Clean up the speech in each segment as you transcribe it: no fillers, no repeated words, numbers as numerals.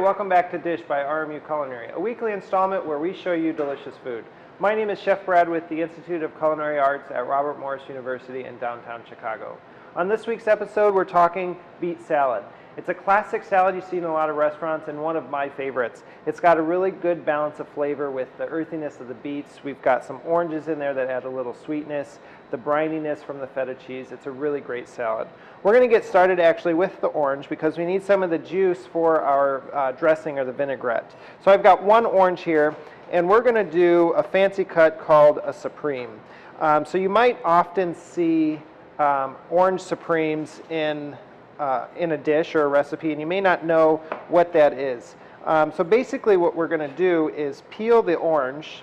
welcome back to Dish by RMU Culinary, a weekly installment where we show you delicious food. My name is Chef Brad with the Institute of Culinary Arts at Robert Morris University in downtown Chicago. On this week's episode, we're talking beet salad. It's a classic salad you see in a lot of restaurants and one of my favorites. It's got a really good balance of flavor with the earthiness of the beets. We've got some oranges in there that add a little sweetness, the brininess from the feta cheese. It's a really great salad. We're going to get started actually with the orange because we need some of the juice for our dressing or the vinaigrette. So I've got one orange here, and we're going to do a fancy cut called a supreme. So you might often see orange supremes in a dish or a recipe, and you may not know what that is. So basically what we're going to do is peel the orange,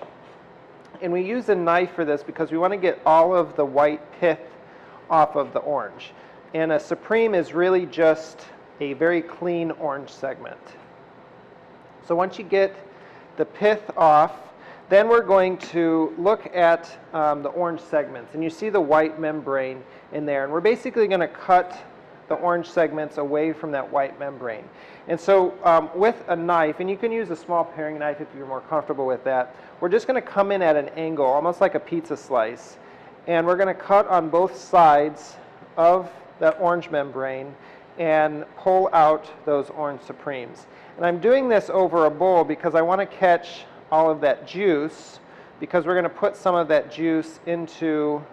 and we use a knife for this because we want to get all of the white pith off of the orange. And a supreme is really just a very clean orange segment. So once you get the pith off, then we're going to look at the orange segments. And you see the white membrane in there. And we're basically going to cut the orange segments away from that white membrane. And so with a knife, and you can use a small paring knife if you're more comfortable with that, we're just going to come in at an angle, almost like a pizza slice. And we're going to cut on both sides of that orange membrane and pull out those orange supremes. And I'm doing this over a bowl because I want to catch all of that juice, because we're going to put some of that juice into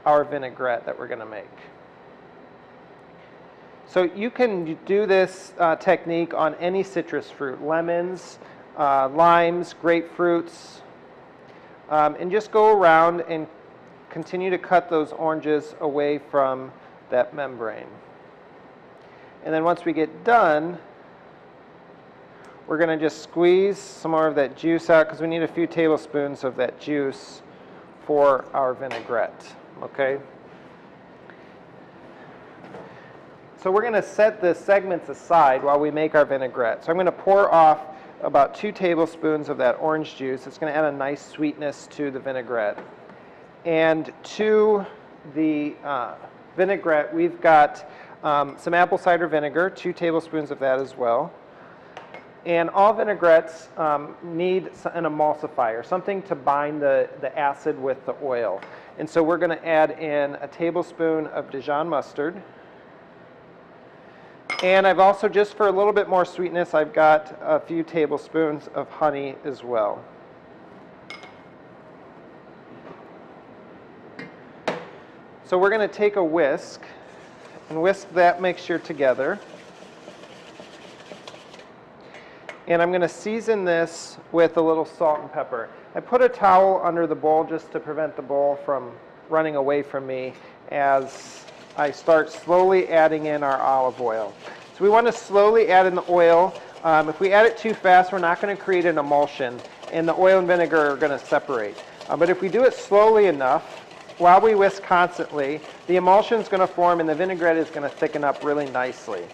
our vinaigrette that we're going to make. So you can do this technique on any citrus fruit, lemons, limes, grapefruits, and just go around and continue to cut those oranges away from that membrane. And then once we get done, we're going to just squeeze some more of that juice out because we need a few tablespoons of that juice for our vinaigrette. Okay? So we're going to set the segments aside while we make our vinaigrette. So I'm going to pour off about 2 tablespoons of that orange juice. It's going to add a nice sweetness to the vinaigrette. And to the vinaigrette, we've got some apple cider vinegar, 2 tablespoons of that as well. And all vinaigrettes need an emulsifier, something to bind the acid with the oil. And so we're going to add in a tablespoon of Dijon mustard. And I've also, just for a little bit more sweetness, I've got a few tablespoons of honey as well. So we're going to take a whisk and whisk that mixture together. And I'm going to season this with a little salt and pepper. I put a towel under the bowl just to prevent the bowl from running away from me as I start slowly adding in our olive oil. So we want to slowly add in the oil. If we add it too fast, we're not going to create an emulsion, and the oil and vinegar are going to separate. But if we do it slowly enough, while we whisk constantly, the emulsion is going to form and the vinaigrette is going to thicken up really nicely.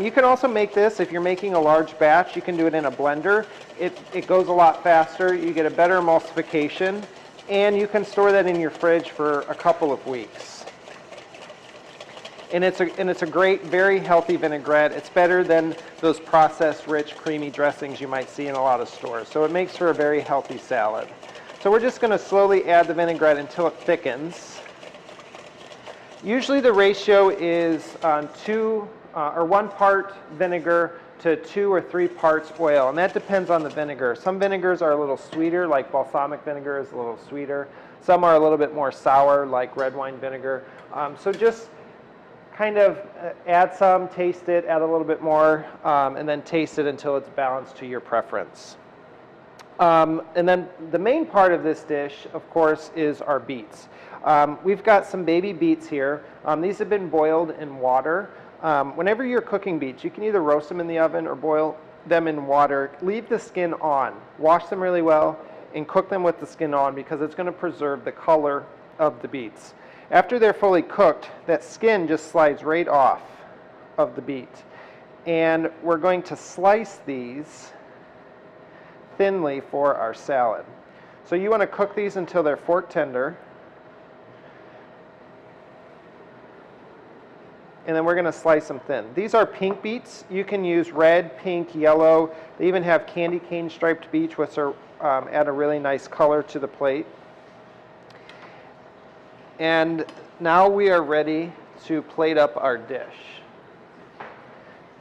You can also make this, if you're making a large batch, you can do it in a blender. It goes a lot faster, you get a better emulsification, and you can store that in your fridge for a couple of weeks. And it's a great, very healthy vinaigrette. It's better than those processed, rich, creamy dressings you might see in a lot of stores. So it makes for a very healthy salad. So we're just going to slowly add the vinaigrette until it thickens. Usually the ratio is 1 part vinegar to 2 or 3 parts oil, and that depends on the vinegar. Some vinegars are a little sweeter, like balsamic vinegar is a little sweeter. Some are a little bit more sour, like red wine vinegar. So just kind of add some, taste it, add a little bit more, and then taste it until it's balanced to your preference. And then the main part of this dish, of course, is our beets. We've got some baby beets here. These have been boiled in water. Whenever you're cooking beets, you can either roast them in the oven or boil them in water. Leave the skin on. Wash them really well and cook them with the skin on because it's going to preserve the color of the beets. After they're fully cooked, that skin just slides right off of the beet. And we're going to slice these thinly for our salad. So you want to cook these until they're fork tender. and then we're going to slice them thin. These are pink beets. You can use red, pink, yellow. They even have candy cane striped beets, which are, add a really nice color to the plate. And now we are ready to plate up our dish.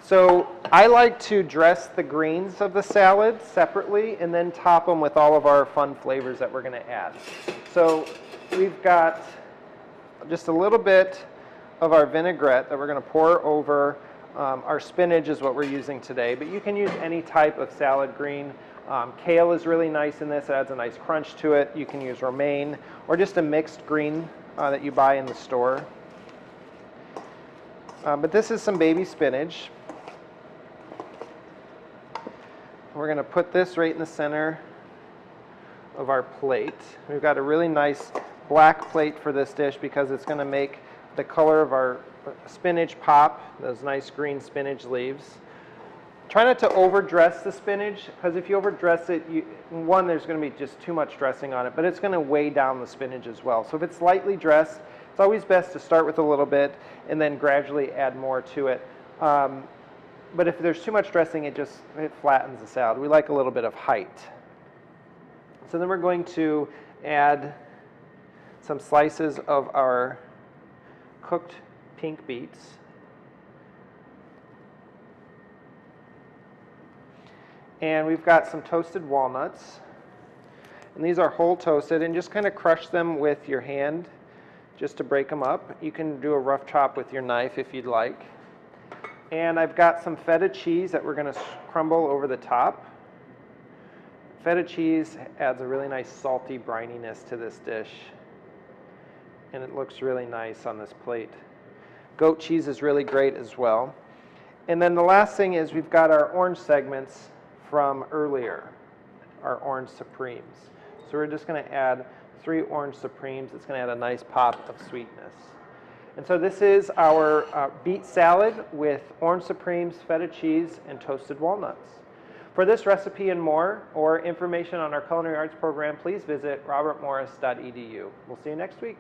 So I like to dress the greens of the salad separately and then top them with all of our fun flavors that we're going to add. So we've got just a little bit of our vinaigrette that we're going to pour over our spinach is what we're using today, but you can use any type of salad green. Kale is really nice in this. It adds a nice crunch to it. You can use romaine or just a mixed green that you buy in the store. But this is some baby spinach. We're going to put this right in the center of our plate. We've got a really nice black plate for this dish because it's going to make the color of our spinach pop, those nice green spinach leaves. Try not to overdress the spinach, because if you overdress it, one, there's going to be just too much dressing on it, but it's going to weigh down the spinach as well. So if it's lightly dressed, it's always best to start with a little bit and then gradually add more to it. But if there's too much dressing, it flattens the salad. We like a little bit of height. So then we're going to add some slices of our cooked pink beets. And we've got some toasted walnuts. And these are whole toasted, and just kind of crush them with your hand just to break them up. You can do a rough chop with your knife if you'd like. And I've got some feta cheese that we're going to crumble over the top. Feta cheese adds a really nice salty brininess to this dish, and it looks really nice on this plate. Goat cheese is really great as well. And then the last thing is we've got our orange segments from earlier, our orange supremes. So we're just going to add 3 orange supremes. It's going to add a nice pop of sweetness. And so this is our beet salad with orange supremes, feta cheese, and toasted walnuts. For this recipe and more, or information on our culinary arts program, please visit robertmorris.edu. We'll see you next week.